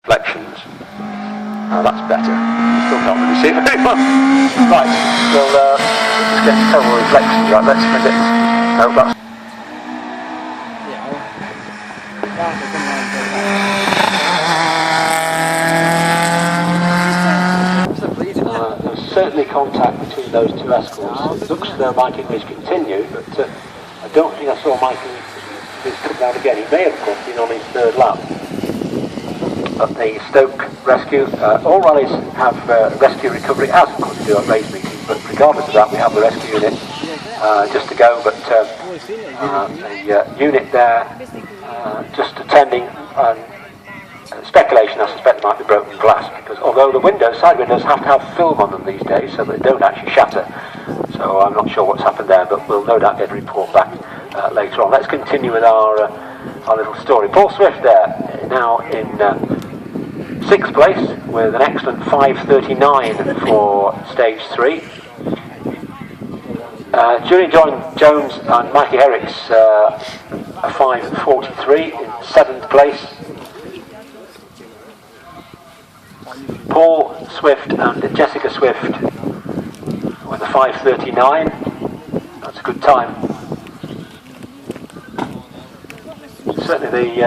reflections. Oh, that's better. Still can't really see very well. Right, well, let's get total reflections. Right, let's forget. No, that's. There's certainly contact between those two escorts. It looks as though Mike English continued, but I don't think I saw Mike English come down again. He may have, of course, been on his third lap. At the Stoke rescue, all rallies have rescue recovery, as of course we do at race meetings, but regardless of that, we have the rescue unit just to go. But the unit there just attending, speculation, I suspect there might be broken glass, because although the windows, side windows, have to have film on them these days so that they don't actually shatter. So I'm not sure what's happened there, but we'll no doubt get a report back later on. Let's continue with our little story. Paul Swift there, now in 6th place with an excellent 5:39 for stage 3. Julian Jones and Mikey Herrick's a 5:43 in 7th place. Paul Swift and Jessica Swift with a 5:39. That's a good time. Certainly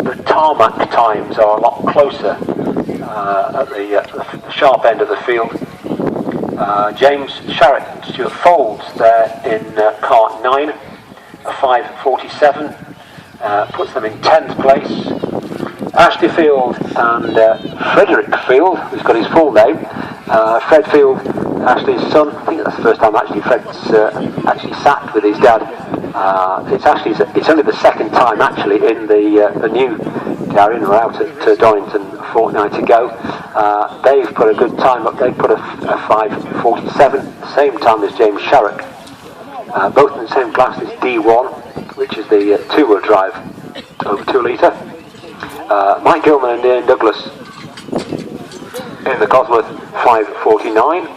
the tarmac times are a lot closer at the sharp end of the field. James Sharrett and Stuart Folds there in car 9, a 5:47, puts them in 10th place. Ashley Field and Frederick Field, who's got his full name, Fred Field, Ashley's son. I think that's the first time actually Fred's actually sat with his dad. It's only the second time actually in the new Darien. We're out at Donington a fortnight ago. They've put a good time up. They put a 5:47, same time as James Sharrock. Both in the same class as D1, which is the 2-wheel drive over 2 litre. Mike Gilman and Ian Douglas in the Cosworth 5:49.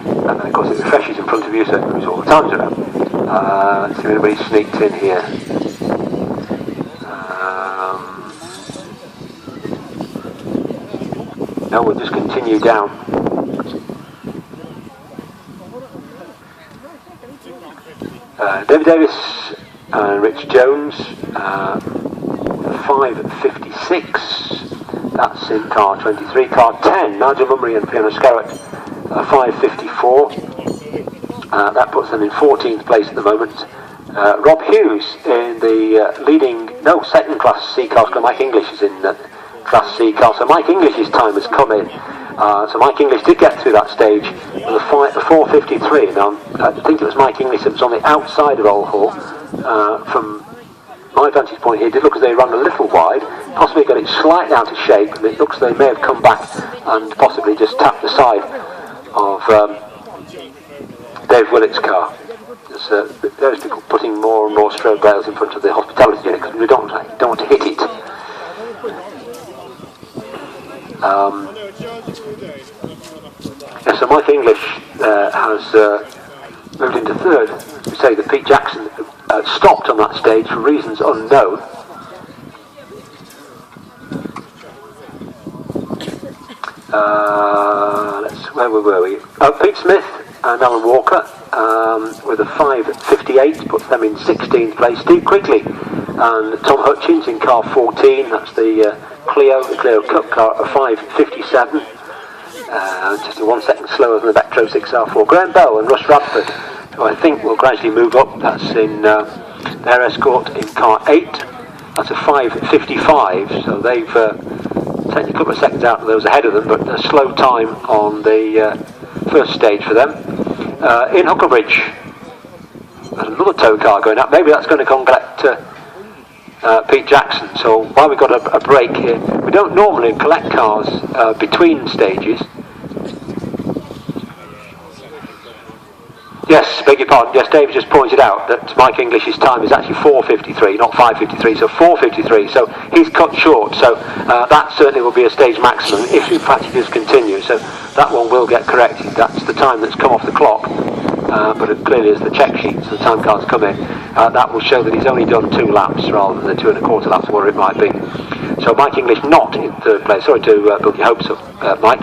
And then of course it refreshes in front of you, so it moves all the times around. Let's see if anybody sneaked in here. No, we'll just continue down. David Davis and Rich Jones, 5:56. That's in car 23. Car 10, Nigel Mummery and Fiona Scarrett, 5:54. That puts them in 14th place at the moment. Rob Hughes in the second class C car, because Mike English is in class C car, so Mike English's time has come in. So Mike English did get through that stage with a 4:53. Now, I think it was Mike English that was on the outside of Old Hall. From my vantage point here, it did look as though he ran a little wide, possibly got it slightly out of shape, and it looks as though they may have come back and possibly just tapped the side of Dave Willett's car. There's people putting more and more strobe rails in front of the hospitality unit because we don't want to hit it. So Mike English has moved into 3rd. We say that Pete Jackson stopped on that stage for reasons unknown. Where were we? Pete Smith and Alan Walker with a 5:58 puts them in 16th place. Steve Quigley and Tom Hutchins in car 14. That's the Clio Cup car, a 5:57. Just 1 second slower than the Vectro 6R4. Graham Bell and Russ Radford, who I think will gradually move up. That's in their escort in car 8. That's a 5:55. So they've taken a couple of seconds out of those ahead of them, but a slow time on the first stage for them. In Hucklebridge, there's another tow car going up. Maybe that's going to collect Pete Jackson. So while we've got a break here, we don't normally collect cars between stages. Yes, beg your pardon. Yes, Dave just pointed out that Mike English's time is actually 4:53, not 5:53, so 4:53. So he's cut short. So that certainly will be a stage maximum if in fact it does continue. So that one will get corrected. That's the time that's come off the clock, but it clearly is the check sheet, so the time cards come in. that will show that he's only done 2 laps rather than the 2 1/4 laps, whatever it might be. So Mike English not in 3rd place. Sorry to build your hopes up, Mike.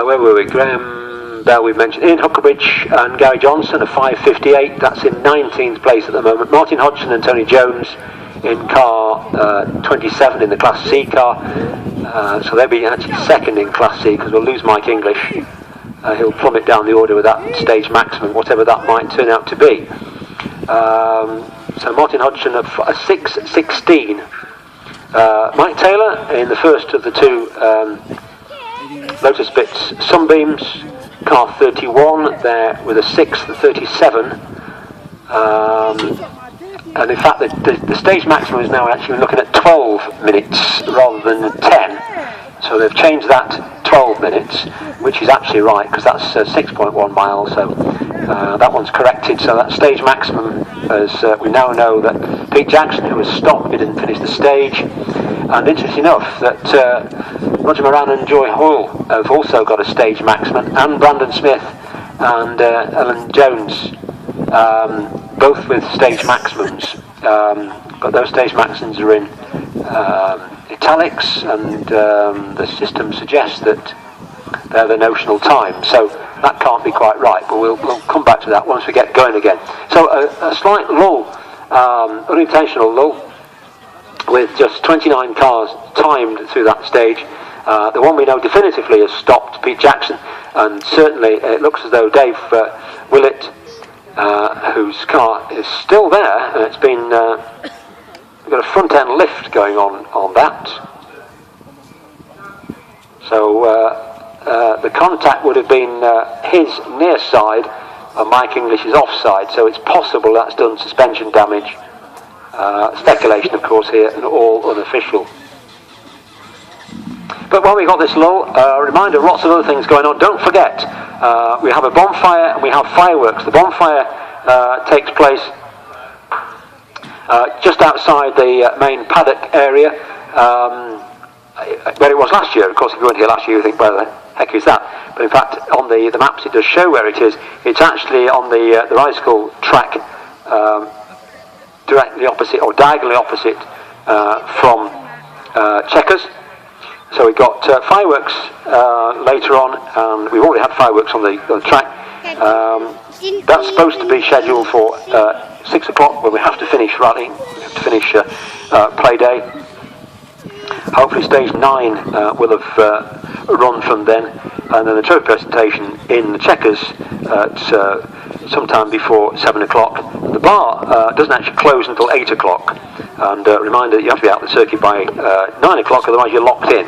Where were we? Graham Bell we mentioned. Ian Huckabridge and Gary Johnson are 5:58. That's in 19th place at the moment. Martin Hodgson and Tony Jones in car 27 in the Class C car. So they'll be actually 2nd in Class C because we'll lose Mike English. He'll plummet down the order with that stage maximum, whatever that might turn out to be. So Martin Hodgson at 6:16. Mike Taylor in the first of the 2 Lotus Bits Sunbeams, car 31 there with a 6th 37. And in fact the stage maximum is now actually looking at 12 minutes rather than 10. So they've changed that 12 minutes, which is actually right because that's 6.1 miles. So that one's corrected. So that stage maximum, as we now know that Pete Jackson, who has stopped, didn't finish the stage. And interesting enough that Roger Moran and Joy Hoyle have also got a stage maximum, and Brandon Smith and Ellen Jones, both with stage maximums. But those stage maximums are in italics, and the system suggests that they're the notional time. So that can't be quite right, but we'll come back to that once we get going again. So a slight lull, unintentional lull, with just 29 cars timed through that stage. The one we know definitively has stopped, Pete Jackson, and certainly it looks as though Dave Willett, whose car is still there, and it's been we've got a front end lift going on that. So the contact would have been his near side and Mike English's offside, so it's possible that's done suspension damage. Speculation, of course, here, and all unofficial. But while we got this lull, a reminder of lots of other things going on. Don't forget, we have a bonfire and we have fireworks. The bonfire takes place just outside the main paddock area, where it was last year. Of course, if you weren't here last year, you think, where the heck is that? But in fact, on the maps, it does show where it is. It's actually on the bicycle track, directly opposite or diagonally opposite from Chequers. So we've got fireworks later on, and we've already had fireworks on the track. That's supposed to be scheduled for 6 o'clock when we have to finish rallying, we have to finish play day. Hopefully stage 9 will have run from then, and then the trophy presentation in the Chequers at sometime before 7 o'clock. The bar doesn't actually close until 8 o'clock, and a reminder that you have to be out of the circuit by 9 o'clock, otherwise you're locked in.